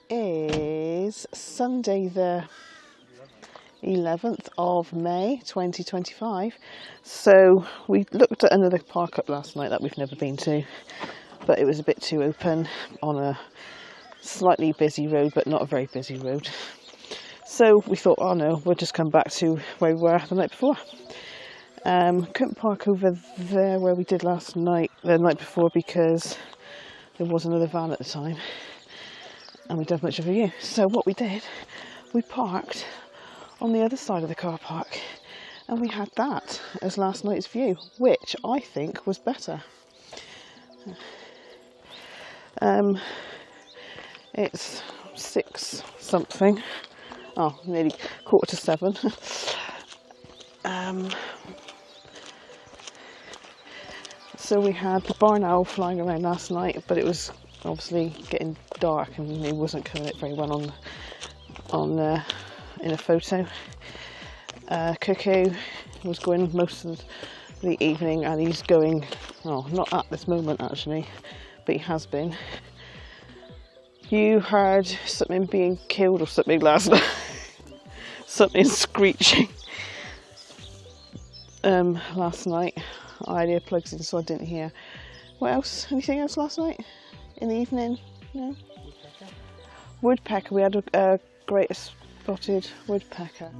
is Sunday the 11th of May 2025. So we looked at another park up last night that we've never been to, but it was a bit too open on a slightly busy road, but not a very busy road. So we thought, oh no, we'll just come back to where we were the night before. Couldn't park over there where we did the night before, because there was another van at the time and we didn't have much of a view. So what we did, we parked on the other side of the car park and we had that as last night's view, which I think was better. It's 6 something, oh, nearly 6:45. So we had the barnowl flying around last night, but it was obviously getting dark and it wasn't coming out very well in a photo. Cuckoo was going most of the evening, and he's going, well, not at this moment actually, but he has been. You heard something being killed or something last night. Something screeching last night. I had earplugs in, so I didn't hear. What else? Anything else last night? In the evening? No? Woodpecker. We had a great spotted woodpecker.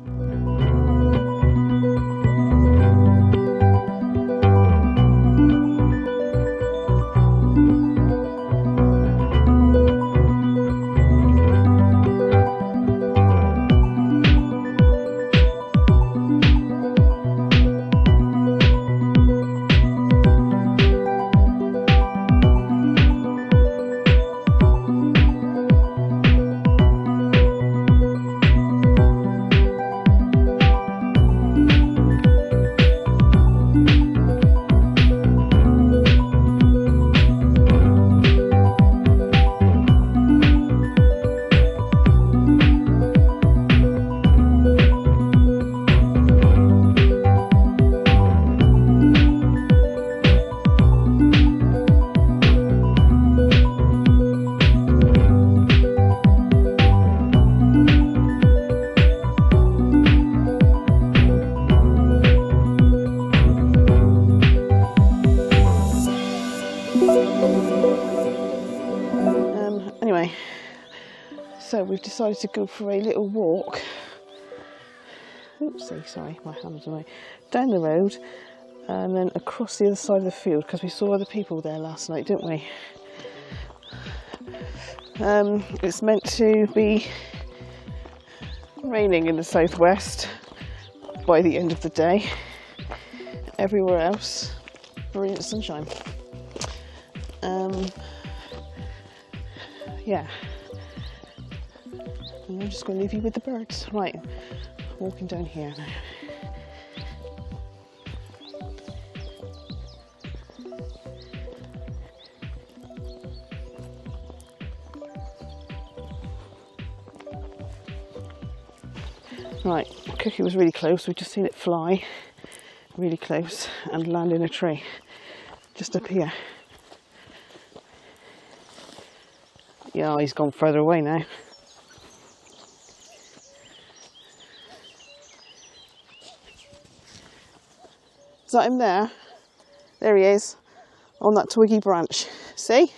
Anyway, so we've decided to go for a little walk. Oopsie, sorry, my hand's away. Down the road and then across the other side of the field, because we saw other people there last night, didn't we? It's meant to be raining in the southwest by the end of the day. Everywhere else, brilliant sunshine. Yeah, and I'm just going to leave you with the birds. Right, walking down here now. Right, Cuckoo was really close. We've just seen it fly really close and land in a tree just up here. Yeah, he's gone further away now. Is that him there? There he is, on that twiggy branch. See?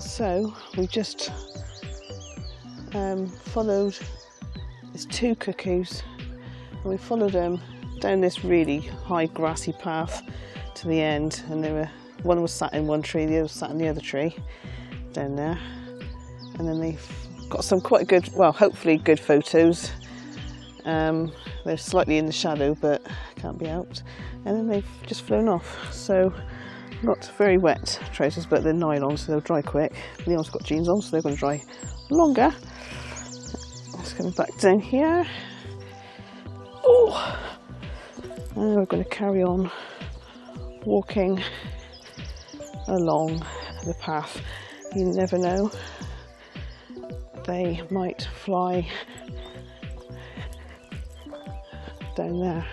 So we just followed, there's 2 cuckoos, and we followed them down this really high grassy path to the end, and one was sat in one tree, the other was sat in the other tree down there, and then they've got some quite good, well, hopefully good photos. They're slightly in the shadow but can't be helped, and then they've just flown off. So not very wet trousers, but they're nylon, so they'll dry quick. Leon's got jeans on, so they're going to dry longer. Let's come back down here. Oh, and we're going to carry on walking along the path. You never know, they might fly down there.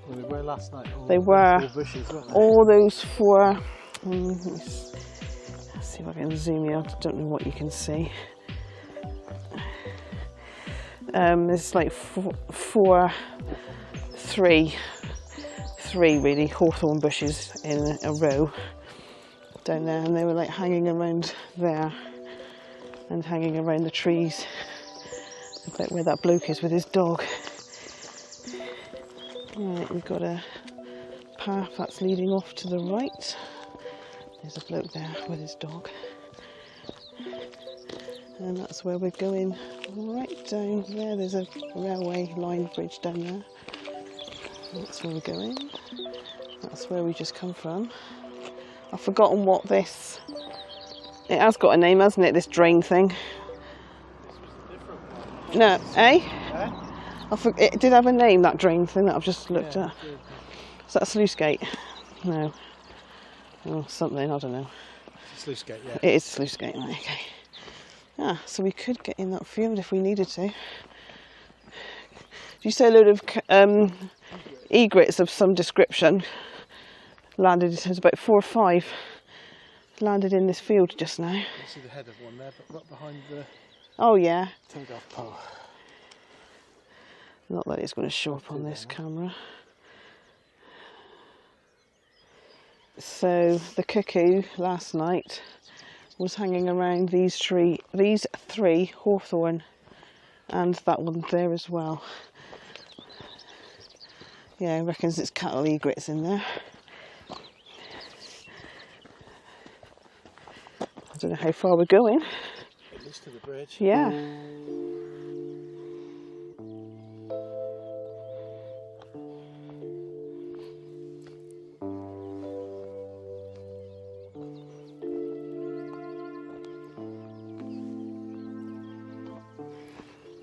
Well, they were last night. They were. 4 bushes, weren't they? All those 4. Let's see if I can zoom in. I don't know what you can see. There's like 3 really hawthorn bushes in a row down there, and they were like hanging around there and hanging around the trees, about where that bloke is with his dog. Right, we've got a path that's leading off to the right. There's a bloke there with his dog, and that's where we're going. Right down there, there's a railway line bridge down there. That's where we're going. That's where we just come from. I've forgotten what this, it has got a name, hasn't it, this drain thing? No, eh? It did have a name, that drain thing that I've just looked at. Is that a sluice gate? No. Oh, something, I don't know. Sluice gate, yeah. It is a sluice gate, right, okay. Ah, so we could get in that field if we needed to. Did you say a load of egrets of some description landed? There's about 4 or 5 landed in this field just now. You see the head of one there, but right behind the Oh yeah. telegraph pole. Not that it's going to show up on this camera. So the cuckoo last night was hanging around these 3 hawthorn, and that one there as well. Yeah, I reckon it's cattle egrets in there. I don't know how far we're going. At least to the bridge. Yeah.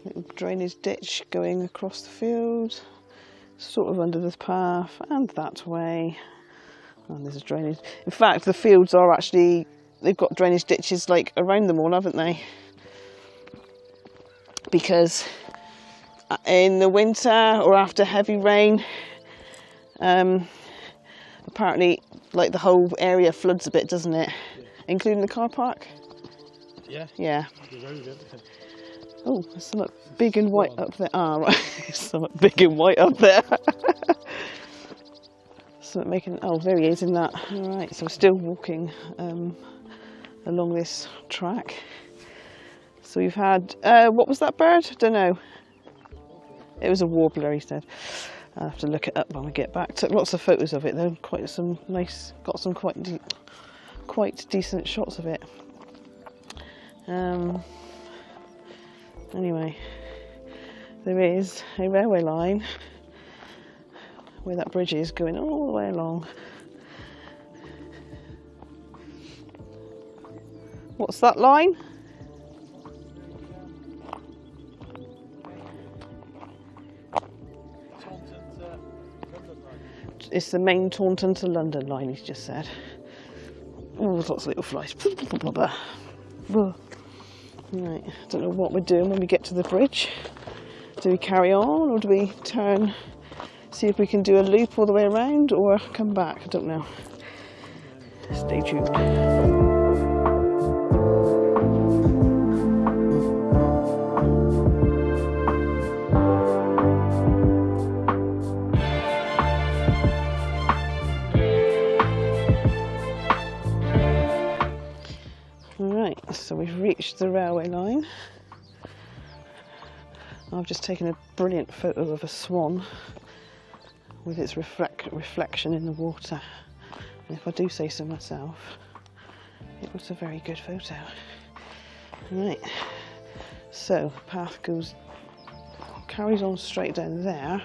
Little drainage ditch going across the field, sort of under this path, and that way. And there's a drainage. In fact, the fields are actually, they've got drainage ditches like around them all, haven't they? Because in the winter or after heavy rain, apparently like the whole area floods a bit, doesn't it? Yeah. Including the car park? Yeah. Yeah. The road, everything. Oh, there's something big and white up there. Ah, right. There's something big and white up there. Something making, oh, there he is in that. All right, so we're still walking along this track. So we've had, what was that bird? I don't know. It was a warbler, he said. I'll have to look it up when we get back. Took lots of photos of it though. Quite some nice, got some quite decent shots of it. Anyway, there is a railway line where that bridge is going all the way along. What's that line? It's the main Taunton to London line, he's just said. Oh, there's lots of little flies. Right, I don't know what we're doing when we get to the bridge. Do we carry on or do we turn, see if we can do a loop all the way around or come back? I don't know. Stay tuned. Right, So we've reached the railway line. I've just taken a brilliant photo of a swan with its reflection in the water. And if I do say so myself, it was a very good photo. Right, so the path carries on straight down there,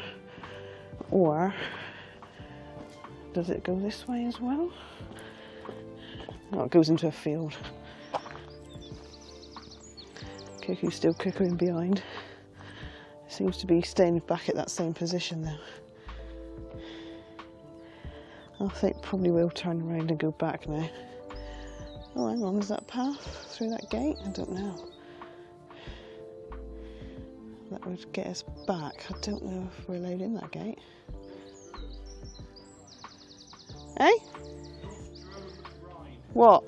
or does it go this way as well? Oh, it goes into a field. Cuckoo's still cuckooing behind. Seems to be staying back at that same position now. I think probably we'll turn around and go back now. Oh, hang on, is that path through that gate? I don't know. That would get us back. I don't know if we're allowed in that gate. Eh? What?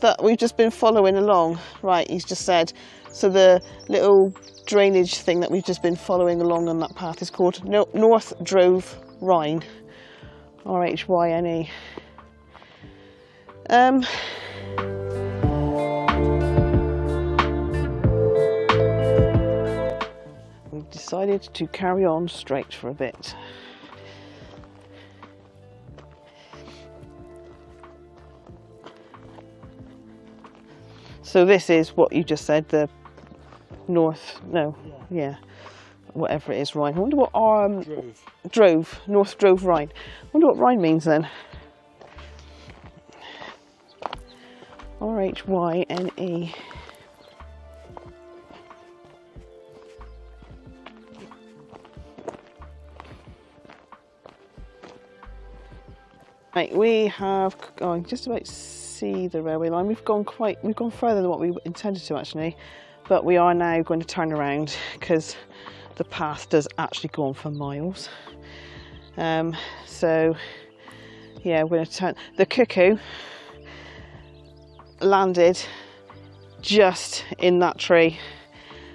That we've just been following along. Right, he's just said. So the little drainage thing that we've just been following along on that path is called North Drove Rhyne. R-H-Y-N-E. We've decided to carry on straight for a bit. So this is what you just said, the North, no, yeah, whatever it is, Rhyne. I wonder what North Drove Rhyne. I wonder what Rhyne means then. R-H-Y-N-E. Right, we have just about see the railway line. We've gone further than what we intended to actually, but we are now going to turn around because the path does actually go on for miles. So yeah, we're going to turn. The cuckoo landed just in that tree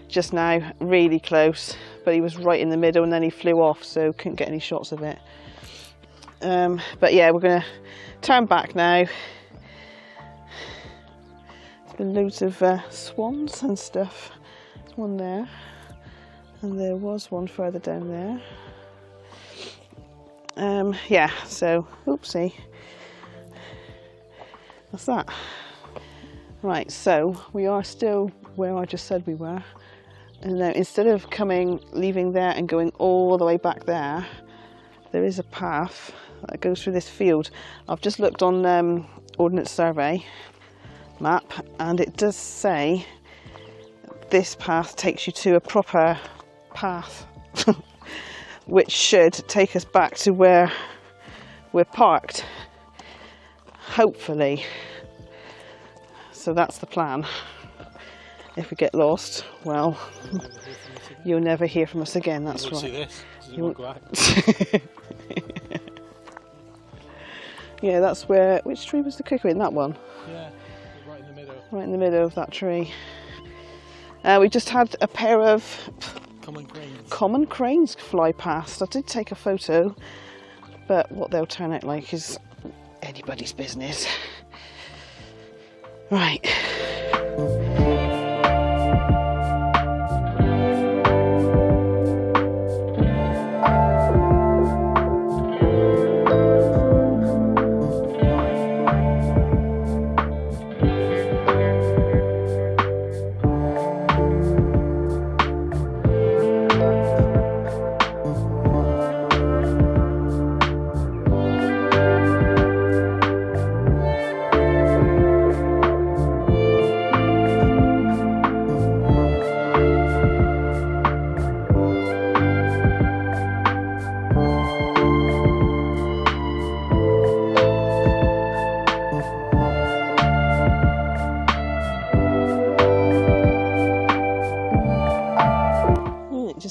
just now, really close, but he was right in the middle and then he flew off, so couldn't get any shots of it. But yeah, we're going to turn back now. There's been loads of swans and stuff. There's one there, and there was one further down there. Yeah, so oopsie, that's that. Right, so we are still where I just said we were, and now instead of leaving there and going all the way back there, there is a path that goes through this field. I've just looked on Ordnance Survey map, and it does say this path takes you to a proper path which should take us back to where we're parked, hopefully. So that's the plan. If we get lost, well, you'll never hear from us again. That's right. See this. You won't go out. Yeah, that's where. Which tree was the cuckoo in? That one. Yeah, right in the middle. Right in the middle of that tree. We just had a pair of common cranes fly past. I did take a photo, but what they'll turn out like is anybody's business. Right.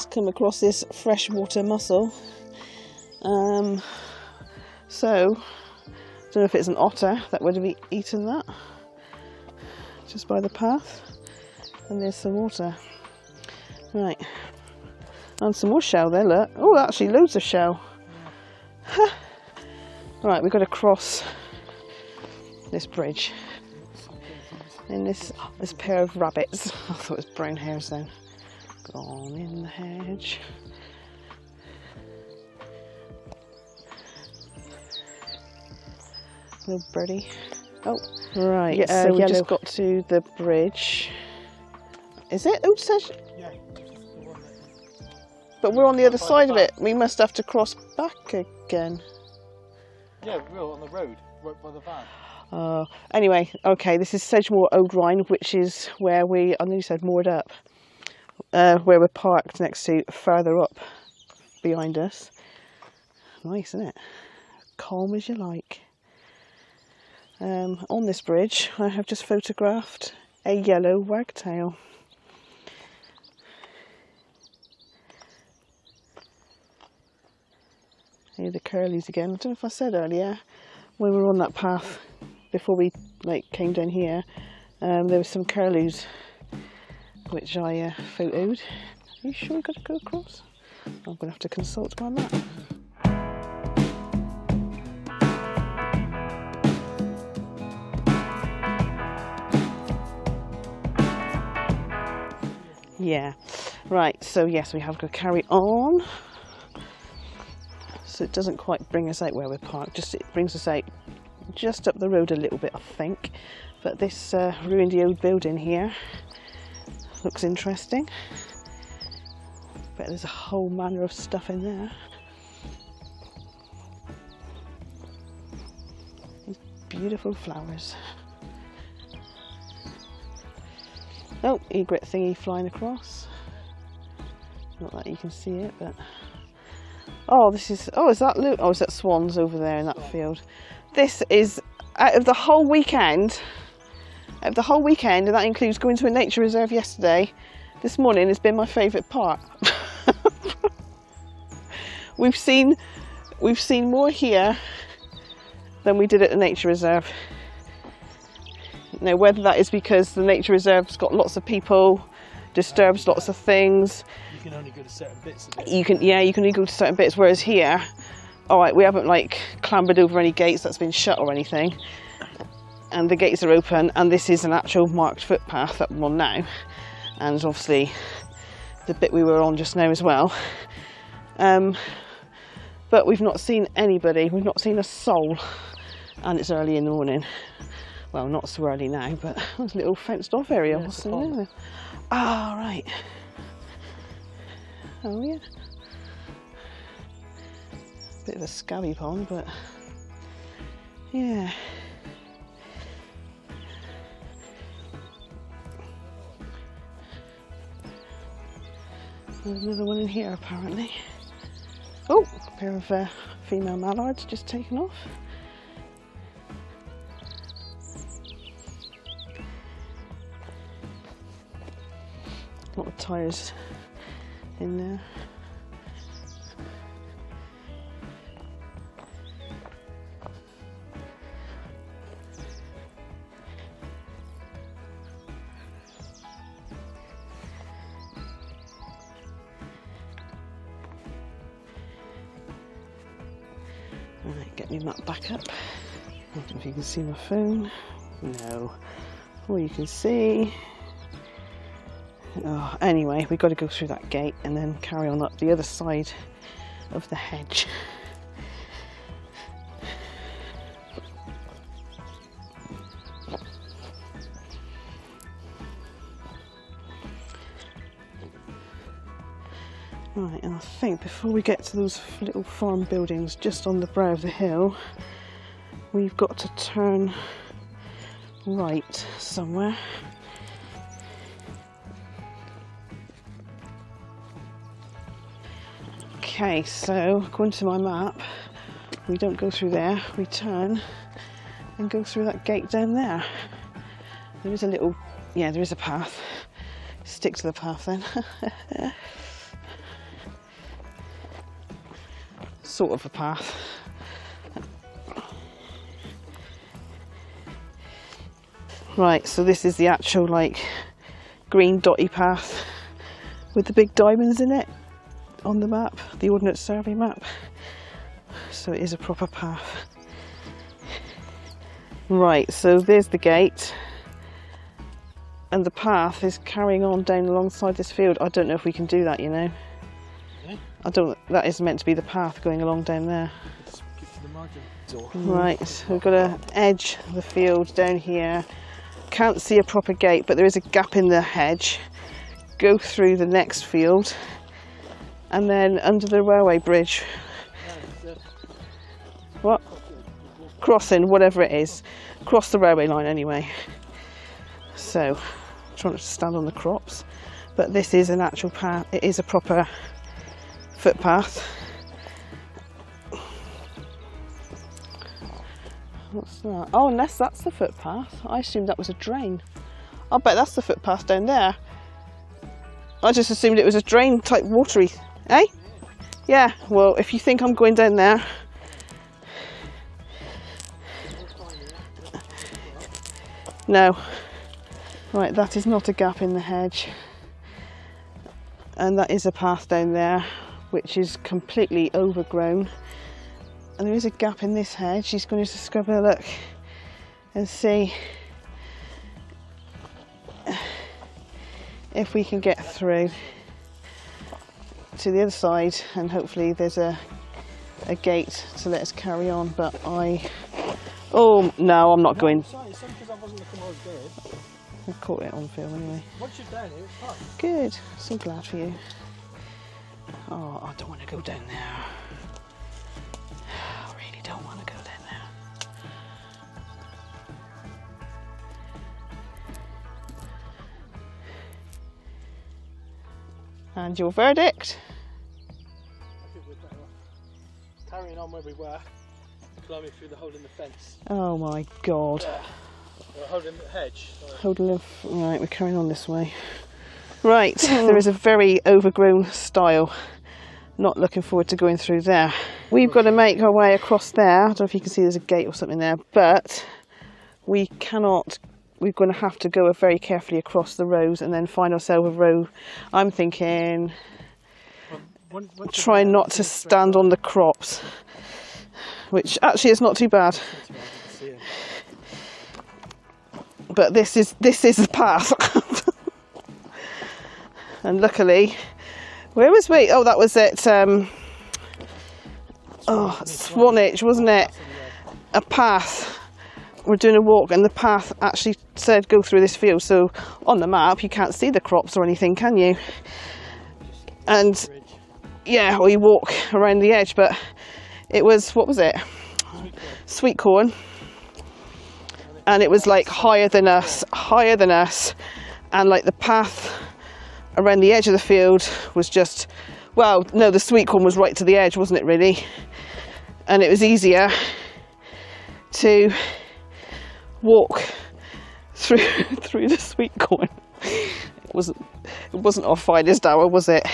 Come across this freshwater mussel. So I don't know if it's an otter that would have eaten that just by the path. And there's some water. Right, and some more shell there, look. Oh, actually loads of shell. Right, we've got to cross this bridge. in this pair of rabbits. I thought it was brown hares then. Gone in the hedge. Little birdie. Oh, right. Yeah, so we just got to the bridge. Is it? Oh, Sedge. Yeah. The one that... But we're on the other side of it. We must have to cross back again. Yeah, we're on the road, right by the van. Anyway, okay, this is sedgemooroldrhyne, which is where I nearly said moored up, where we're parked next to, further up behind us. Nice, isn't it? Calm as you like. On this bridge, I have just photographed a yellow wagtail. Here the curlies again. I don't know if I said earlier, when we were on that path, before we came down here, there was some curlews which I photoed. Are you sure we've got to go across? I'm going to have to consult my map. Yeah, right, so yes, we have to carry on. So it doesn't quite bring us out where we're parked, it brings us out just up the road a little bit, I think. But this ruined old building here looks interesting. Bet there's a whole manner of stuff in there. These beautiful flowers. Oh, egret thingy flying across. Not that you can see it, but... Oh, is that Luke? Oh, is that Swans over there in that field? This is, out of the whole weekend, and that includes going to a nature reserve yesterday, this morning has been my favourite part. We've seen more here than we did at the nature reserve. Now, whether that is because the nature reserve's got lots of people, disturbs lots of things. You can only go to certain bits of it. You can only go to certain bits, whereas here, alright, we haven't clambered over any gates that's been shut or anything. And the gates are open, and this is an actual marked footpath that we're on now. And obviously the bit we were on just now as well. But we've not seen anybody, we've not seen a soul, and it's early in the morning. Well, not so early now, but there's a little fenced off area. Yeah, What's in there? Ah, right. Oh, yeah. Bit of a scabby pond, but yeah. There's another one in here, apparently. Oh, a pair of female mallards just taken off. A lot of tyres in there. Right, get me map back up. I don't know if you can see my phone. No. All you can see. Oh, anyway, we've got to go through that gate and then carry on up the other side of the hedge. Right, and I think before we get to those little farm buildings just on the brow of the hill, we've got to turn right somewhere. Okay, so according to my map, we don't go through there, we turn and go through that gate down there. There is a little, yeah, there is a path. Stick to the path then. Sort of a path. Right, so this is the actual green dotty path with the big diamonds in it on the map, the Ordnance Survey map. So it is a proper path. Right, so there's the gate, and the path is carrying on down alongside this field. I don't know if we can do that, you know. Yeah. I don't. That is meant to be the path going along down there. Just give to the margin. Right, so we've got to edge the field down here. Can't see a proper gate, but there is a gap in the hedge. Go through the next field, and then under the railway bridge. What? Crossing, whatever it is. Cross the railway line anyway. So, trying to stand on the crops. But this is an actual path. It is a proper footpath. What's that? Oh, unless that's the footpath. I assumed that was a drain. I bet that's the footpath down there. I just assumed it was a drain type watery. Eh? Yeah, well, if you think I'm going down there. No. Right, that is not a gap in the hedge. And that is a path down there, which is completely overgrown. And there is a gap in this hedge. She's going to just go have a look and see if we can get through to the other side, and hopefully there's a gate to let us carry on. But oh no, I'm not going. Sorry, it's only because I wasn't looking what I was doing. I caught it on film anyway. Once you're down here, it's fun. Good, so glad for you. Oh, I don't want to go down there. I really don't want to go down there. And your verdict? I think we're better off carrying on where we were, climbing through the hole in the fence. Oh my god. Yeah. Or hole in the hedge. Right, we're carrying on this way. Right, there is a very overgrown stile. Not looking forward to going through there. We've got to make our way across there. I don't know if you can see there's a gate or something there, but we cannot. We're going to have to go very carefully across the rows and then find ourselves a row. I'm thinking, try not to stand on the crops, which actually is not too bad. But this is the path. And luckily, where was we? Oh, that was it. Swanage, wasn't it? A path. We're doing a walk, and the path actually said go through this field. So on the map, you can't see the crops or anything, can you? And yeah, or you walk around the edge. But it was, what was it? Sweet corn. And it was like higher than us, and like the path around the edge of the field was just, well, no, the sweet corn was right to the edge, wasn't it really? And it was easier to walk through the sweet corn. It wasn't our finest hour, was it?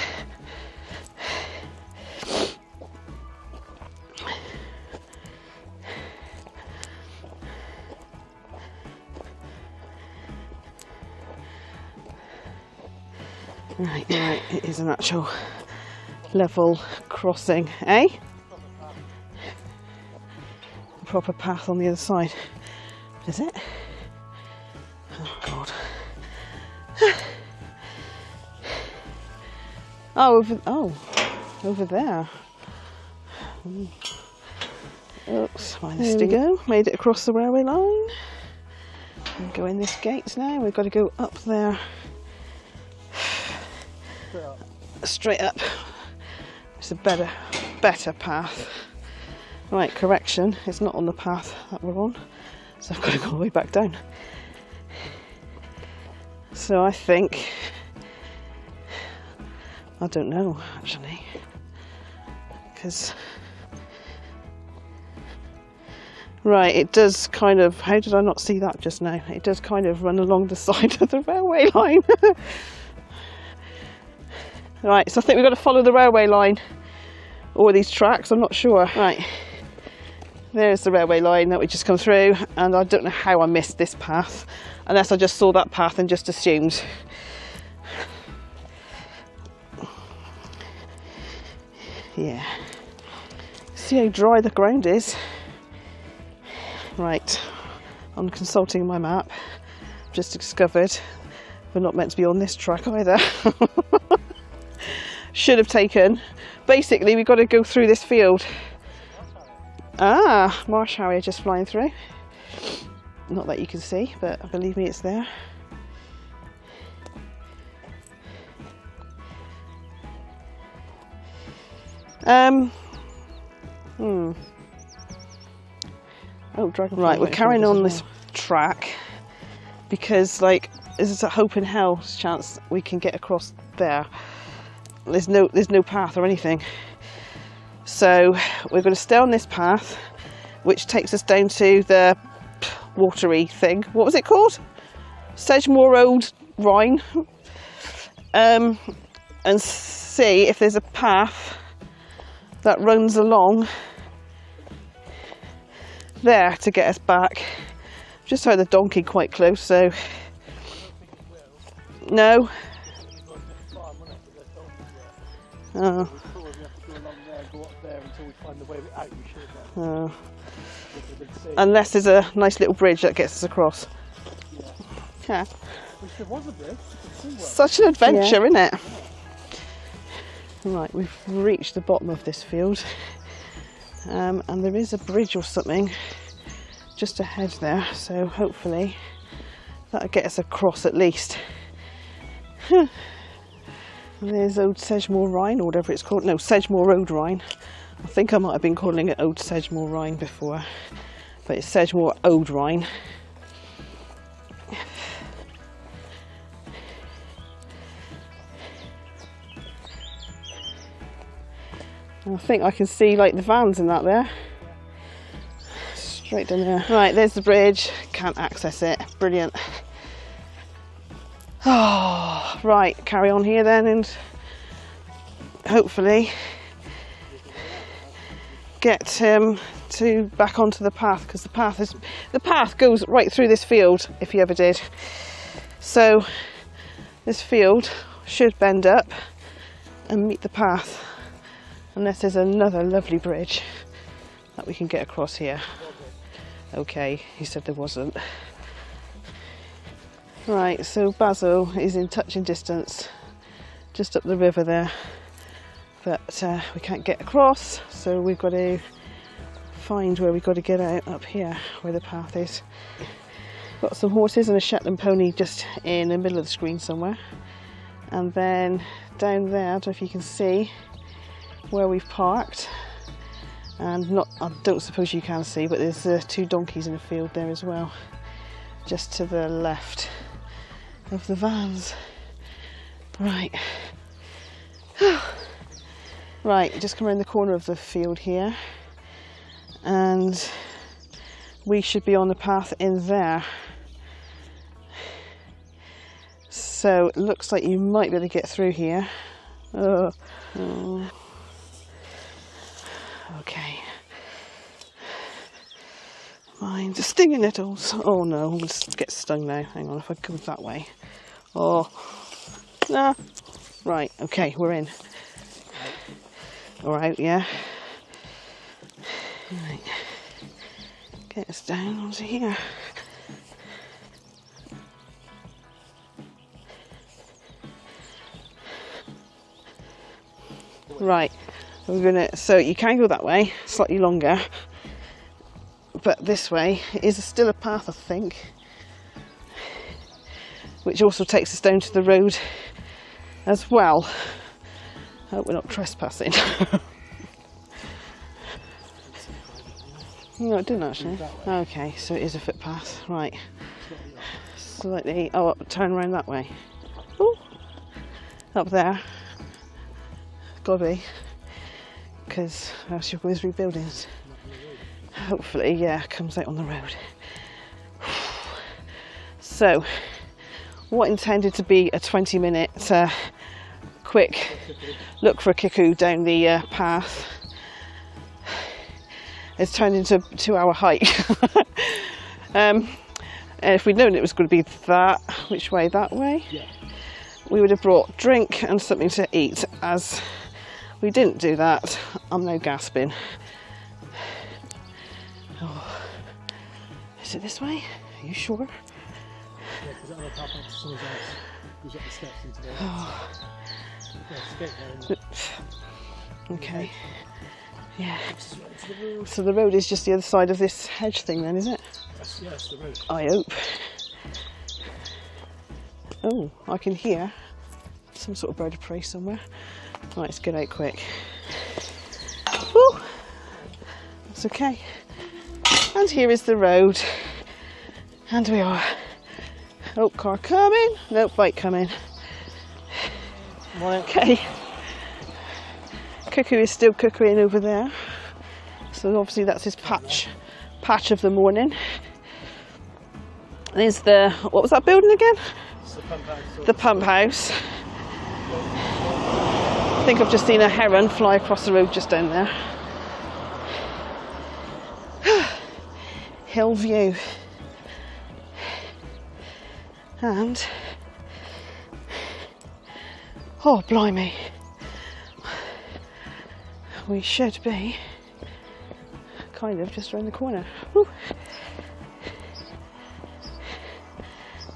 Right, it is an actual level crossing, eh? A proper path on the other side. Is it? Oh god. Over there. Oops, minus to go. Made it across the railway line. And go in this gate now. We've got to go up there. Straight up. It's a better path. Right, correction, it's not on the path that we're on, so I've got to go all the way back down. So I think, I don't know actually, because right, it does kind of, how did I not see that just now? It does kind of run along the side of the railway line. Right, so I think we've got to follow the railway line, or these tracks, I'm not sure. Right, there's the railway line that we just come through, and I don't know how I missed this path, unless I just saw that path and just assumed. Yeah, see how dry the ground is. Right, I'm consulting my map. I've just discovered We're not meant to be on this track either. Should have taken. Basically, we've got to go through this field. Ah, marsh harrier just flying through. Not that you can see, but believe me, it's there. Oh, dragonfly. Right, we're carrying on this track because, like, there's a hope in hell's chance we can get across there. There's no path or anything. So we're going to stay on this path, which takes us down to the watery thing. What was it called? Sedgemooroldrhyne. And see if there's a path that runs along there to get us back. Just heard the donkey quite close, so no. Oh. Oh. Unless there's a nice little bridge that gets us across. Yeah. Which there was a bridge. Such an adventure, isn't it? Right, we've reached the bottom of this field, and there is a bridge or something just ahead there, so hopefully that'll get us across at least. There's old Sedgemoor Rhyne, or whatever it's called. No, Sedgemooroldrhyne. I think I might have been calling it Old Sedgemoor Rhyne before, but it's Sedgemooroldrhyne. I think I can see like the vans in that there. Straight down there. Right, there's the bridge. Can't access it. Brilliant. Oh, right, carry on here then and hopefully get to back onto the path, because the path goes right through this field if you ever did. So this field should bend up and meet the path, unless there's another lovely bridge that we can get across here. Okay, he said there wasn't. Right, so Basil is in touching distance, just up the river there, but we can't get across, so we've got to find where we've got to get out up here, where the path is. Got some horses and a Shetland pony just in the middle of the screen somewhere, and then down there, I don't know if you can see where we've parked, and I don't suppose you can see, but there's two donkeys in the field there as well, just to the left of the vans. Right. Right, just come around the corner of the field here, and we should be on the path in there. So it looks like you might be able to get through here. Oh. Okay. Mind the stinging nettles. Oh no, I'm going to get stung now. Hang on, if I go that way. Oh. Nah. Right, okay, we're in. Alright, yeah. Right. Get us down onto here. Right, we're gonna, so you can go that way, slightly longer, but this way is still a path, I think, which also takes us down to the road as well. I hope we're not trespassing. No, it didn't actually. Okay, so it is a footpath, right. Slightly, oh, turn around that way. Ooh. Up there. Gotta be, because else you'll go through buildings. Hopefully, yeah, comes out on the road. So, what intended to be a 20-minute quick look for a cuckoo down the path has turned into a 2-hour hike. And if we'd known it was going to be that, which way? That way? Yeah. We would have brought drink and something to eat. As we didn't do that, I'm now gasping. Oh. Is it this way? Are you sure? Yeah, because that other car park to someone's house. Goes up the steps into the yeah, it's a gate there, isn't it? Okay. Yeah. So the road is just the other side of this hedge thing then, is it? Yeah, that's the road. I hope. Oh, I can hear some sort of bird of prey somewhere. Right, let's get out quick. Woo! That's okay. And here is the road. And we are. Oh, car coming. Nope, bike coming. Okay. Cuckoo is still cuckooing over there. So obviously that's his patch of the morning. There's the, what was that building again? It's the pump house. The pump house. I think I've just seen a heron fly across the road just down there. Hill view. And, oh blimey, we should be kind of just around the corner. Woo.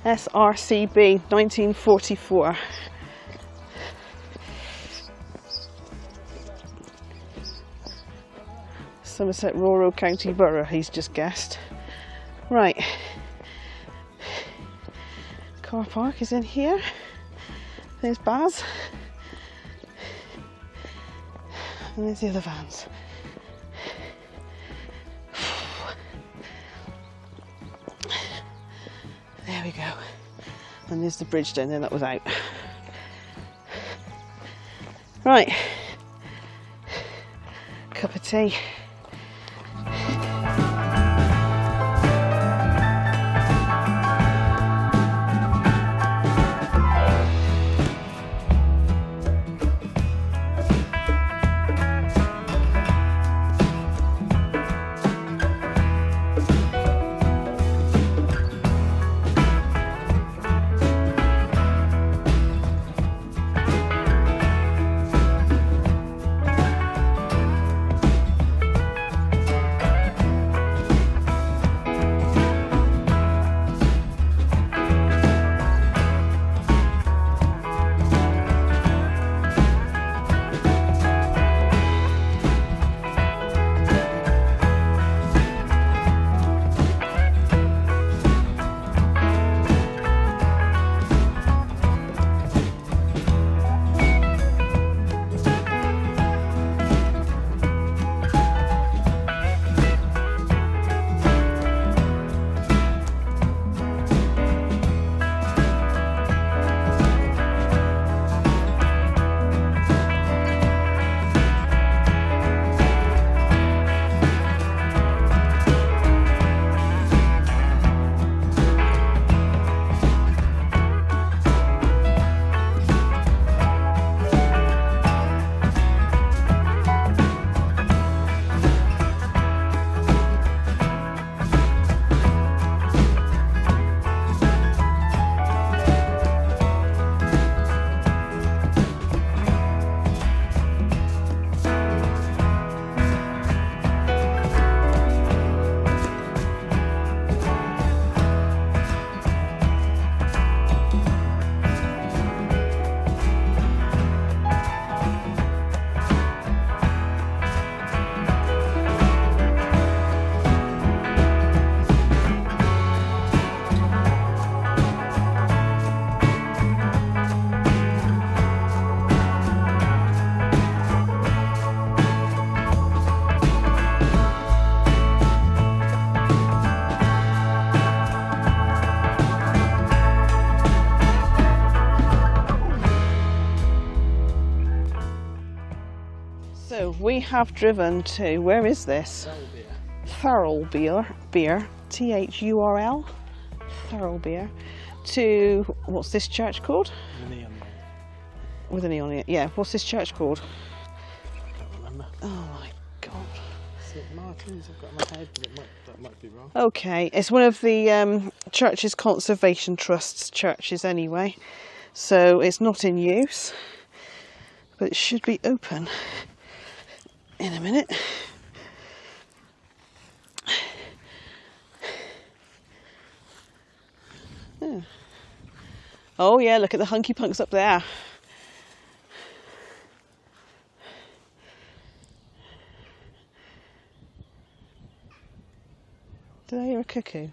SRCB 1944. Somerset Rural County Borough, he's just guessed. Right. Car park is in here. There's Baz. And there's the other vans. There we go. And there's the bridge down there that was out. Right. Cup of tea. So we have driven to, where is this? Thurlbear, Thurl, Thurlbear, to, what's this church called? The neon. With a neon on it, yeah. What's this church called? I don't remember. Oh my God. St Martin's, I've got in my head, but that might be wrong. Okay, it's one of the Churches Conservation Trust's churches anyway, so it's not in use, but it should be open in a minute. Yeah. Oh yeah, look at the hunkypunks up there. Did I hear a cuckoo?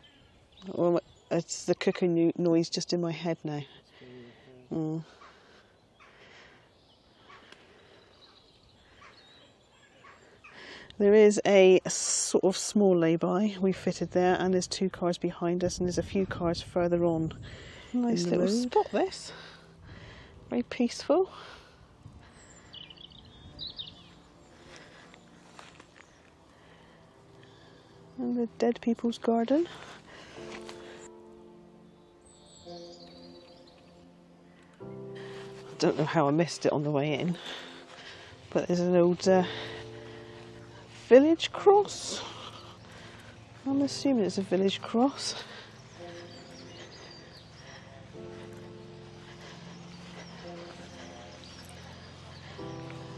Or it's the cuckoo noise just in my head now. Mm. There is a sort of small lay-by we fitted there, and there's 2 cars behind us, and there's a few cars further on. Nice little spot this. Very peaceful. And the dead people's garden. I don't know how I missed it on the way in, but there's an old village cross. I'm assuming it's a village cross.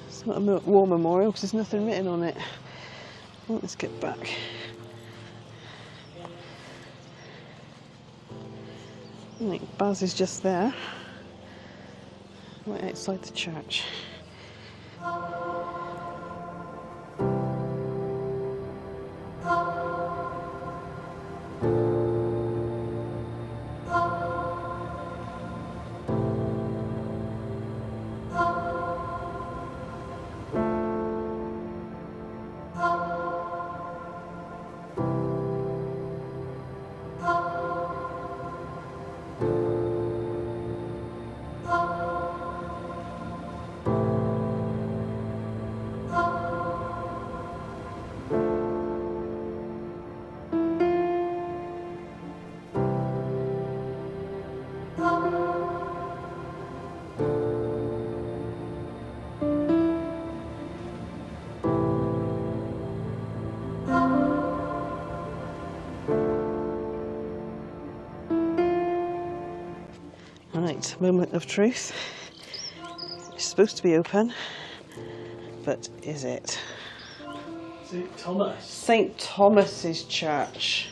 It's not a war memorial because there's nothing written on it. Oh, let's get back. I think Baz is just there, right outside the church. Right, moment of truth. It's supposed to be open, but is it? St. Thomas. St. Thomas's Church.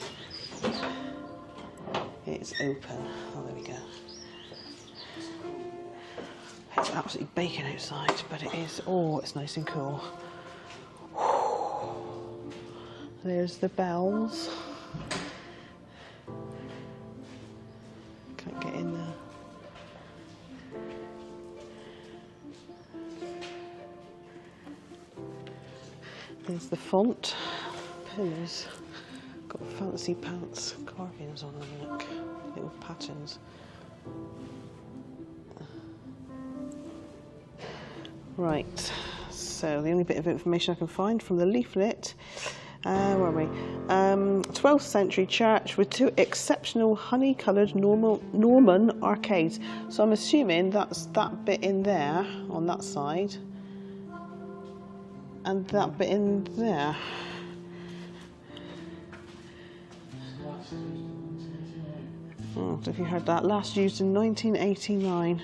It's open. Oh, there we go. It's absolutely baking outside, but it is. Oh, it's nice and cool. There's the bells. Can't get in there. There's the font. Pillars. Got fancy pants carvings on them, look. Little patterns. Right, so the only bit of information I can find from the leaflet, where are we? 12th century church with 2 exceptional honey-coloured Norman arcades. So I'm assuming that's that bit in there, on that side, and that bit in there. Oh, have you heard that? Last used in 1989.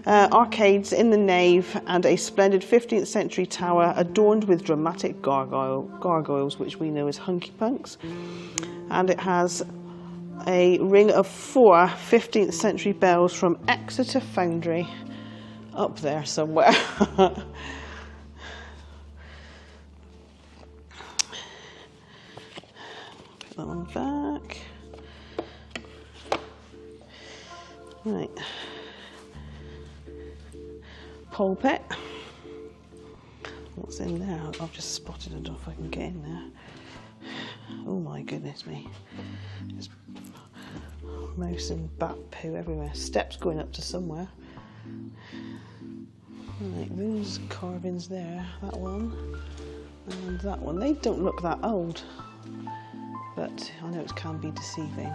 Arcades in the nave and a splendid 15th century tower adorned with dramatic gargoyles, which we know as hunkypunks. And it has a ring of 4 15th century bells from Exeter Foundry up there somewhere. Put that one back. Right, pulpit. What's in there? I've just spotted it off. I can get in there. Oh my goodness me! There's mouse and bat poo everywhere. Steps going up to somewhere. Right, those carvings there. That one and that one. They don't look that old, but I know it can be deceiving.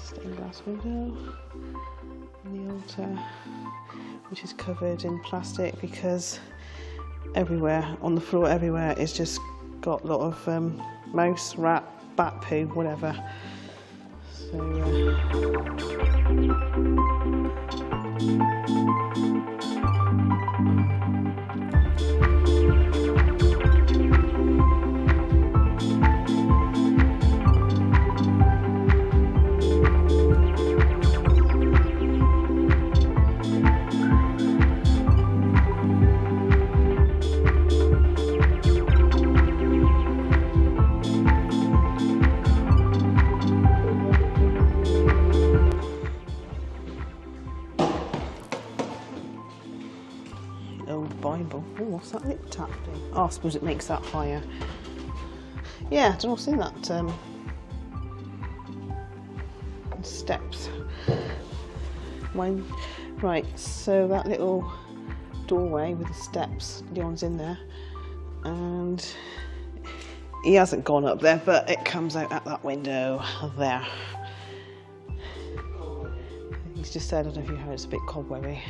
Stained glass window, and the altar, which is covered in plastic because everywhere on the floor, everywhere is just got a lot of mouse, rat, bat poo, whatever. So. What's that lip tap thing? Oh, I suppose it makes that higher. Yeah, I don't know, I've seen that. Steps. Right, so that little doorway with the steps, Leon's in there, and he hasn't gone up there, but it comes out at that window there. He's just said, I don't know if you heard, it's a bit cobwebby.